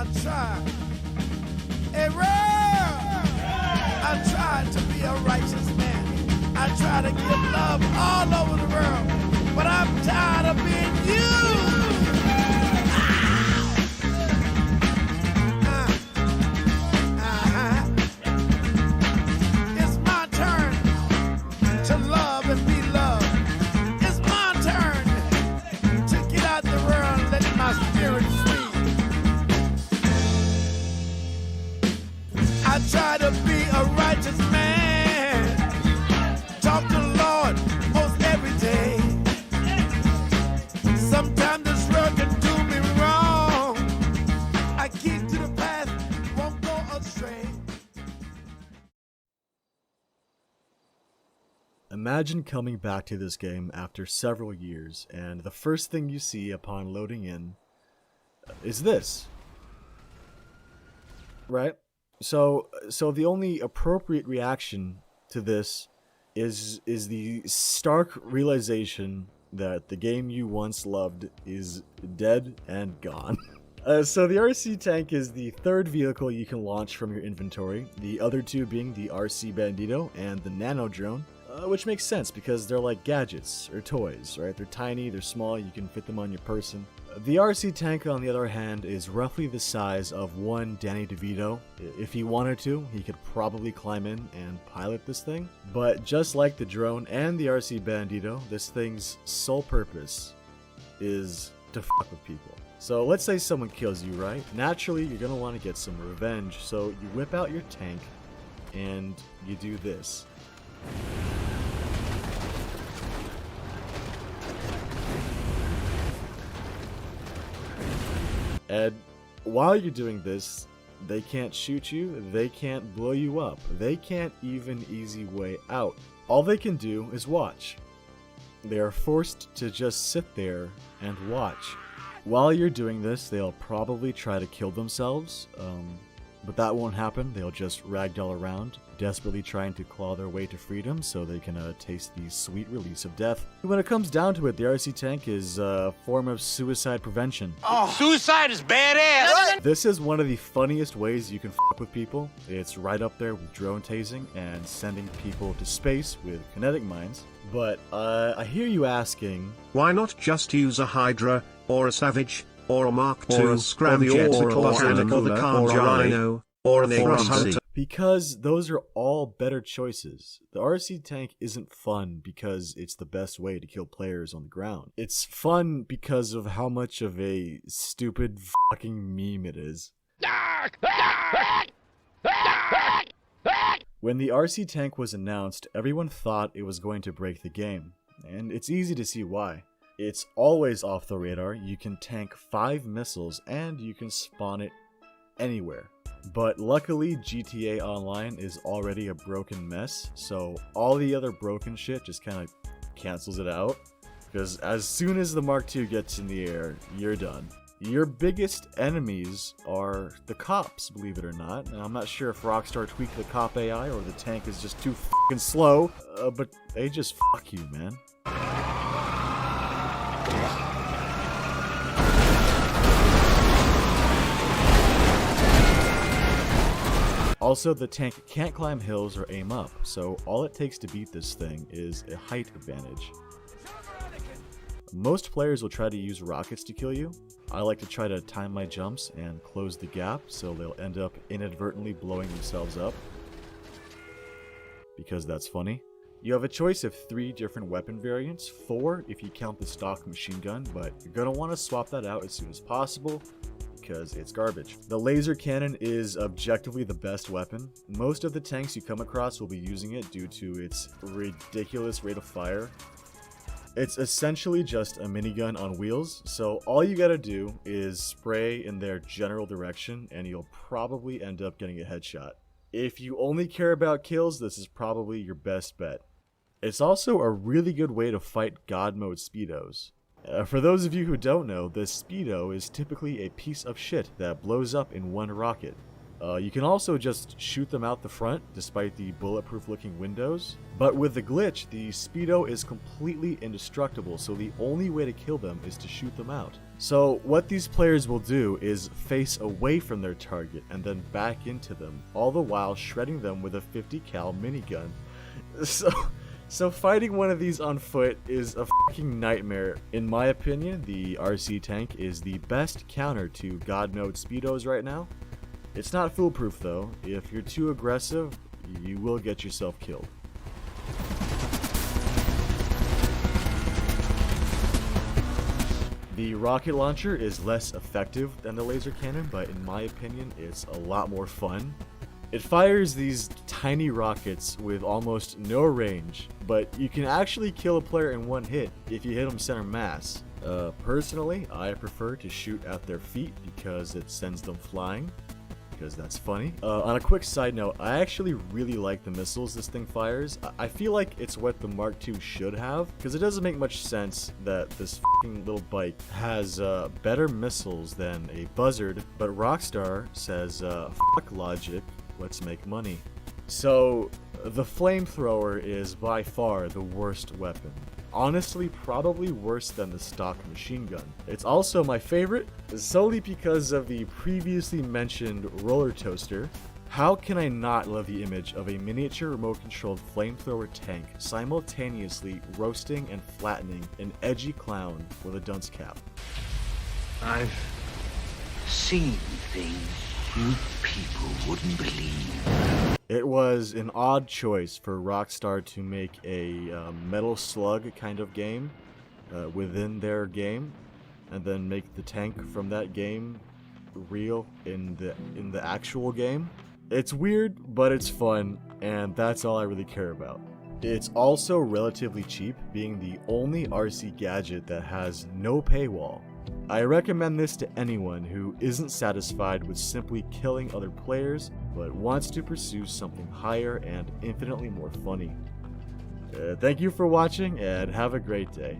I try. Hey, world, I try to be a righteous man. I try to give love all over the world, but I'm tired of being used. It's my turn to love and be loved. It's my turn to get out the world and let my spirit free. I try to be a righteous man. Talk to the Lord most every day. Sometimes this world can do me wrong. I keep to the path, won't go astray. Imagine coming back to this game after several years, and the first thing you see upon loading in is this. Right? So the only appropriate reaction to this is the stark realization that the game you once loved is dead and gone. So the RC tank is the third vehicle you can launch from your inventory, the other two being the RC bandito and the nano drone, which makes sense because they're like gadgets or toys, right? They're tiny, they're small, you can fit them on your person. The RC tank, on the other hand, is roughly the size of one Danny DeVito. If he wanted to, he could probably climb in and pilot this thing. But just like the drone and the RC bandito, this thing's sole purpose is to fuck with people. So let's say someone kills you, right? Naturally, you're gonna want to get some revenge, so you whip out your tank and you do this. And while you're doing this, they can't shoot you, they can't blow you up, they can't even easy way out. All they can do is watch. They are forced to just sit there and watch. While you're doing this, they'll probably try to kill themselves, but that won't happen. They'll just ragdoll around, desperately trying to claw their way to freedom so they can taste the sweet release of death. When it comes down to it, the RC tank is a form of suicide prevention. Oh, suicide is badass! This is one of the funniest ways you can fuck with people. It's right up there with drone tasing and sending people to space with kinetic mines. But I hear you asking, why not just use a Hydra, or a Savage, or a Mark II, or a Scramjet, or a Botanic, or the Car Rhino, or an Hunter? Because those are all better choices. The RC tank isn't fun because it's the best way to kill players on the ground. It's fun because of how much of a stupid fucking meme it is. When the RC tank was announced, everyone thought it was going to break the game, and it's easy to see why. It's always off the radar, you can tank 5 missiles, and you can spawn it anywhere. But luckily, GTA Online is already a broken mess, so all the other broken shit just kind of cancels it out. Because as soon as the Mark II gets in the air, you're done. Your biggest enemies are the cops, believe it or not. And I'm not sure if Rockstar tweaked the cop AI or the tank is just too fucking slow, but they just fuck you, man. Also, the tank can't climb hills or aim up, so all it takes to beat this thing is a height advantage. Most players will try to use rockets to kill you. I like to try to time my jumps and close the gap so they'll end up inadvertently blowing themselves up, because that's funny. You have a choice of 3 different weapon variants, 4 if you count the stock machine gun, but you're going to want to swap that out as soon as possible, because it's garbage. The laser cannon is objectively the best weapon. Most of the tanks you come across will be using it due to its ridiculous rate of fire. It's essentially just a minigun on wheels, so all you gotta do is spray in their general direction and you'll probably end up getting a headshot. If you only care about kills, this is probably your best bet. It's also a really good way to fight God mode speedos. For those of you who don't know, the Speedo is typically a piece of shit that blows up in one rocket. You can also just shoot them out the front, despite the bulletproof looking windows. But with the glitch, the Speedo is completely indestructible, so the only way to kill them is to shoot them out. So what these players will do is face away from their target and then back into them, all the while shredding them with a 50 cal minigun. So fighting one of these on foot is a fucking nightmare. In my opinion, the RC tank is the best counter to God Mode Speedos right now. It's not foolproof though. If you're too aggressive, you will get yourself killed. The rocket launcher is less effective than the laser cannon, but in my opinion, it's a lot more fun. It fires these tiny rockets with almost no range, but you can actually kill a player in one hit if you hit them center mass. Personally, I prefer to shoot at their feet because it sends them flying, because that's funny. On a quick side note, I actually really like the missiles this thing fires. I feel like it's what the Mark II should have, because it doesn't make much sense that this f***ing little bike has better missiles than a Buzzard, but Rockstar says, fuck logic, let's make money. So, the flamethrower is by far the worst weapon. Honestly, probably worse than the stock machine gun. It's also my favorite, solely because of the previously mentioned roller toaster. How can I not love the image of a miniature remote-controlled flamethrower tank simultaneously roasting and flattening an edgy clown with a dunce cap? I've seen things you people wouldn't believe. It was an odd choice for Rockstar to make a Metal Slug kind of game within their game, and then make the tank from that game real in the actual game. It's weird, but it's fun, and that's all I really care about. It's also relatively cheap, being the only RC gadget that has no paywall. I recommend this to anyone who isn't satisfied with simply killing other players, but wants to pursue something higher and infinitely more funny. Thank you for watching, and have a great day.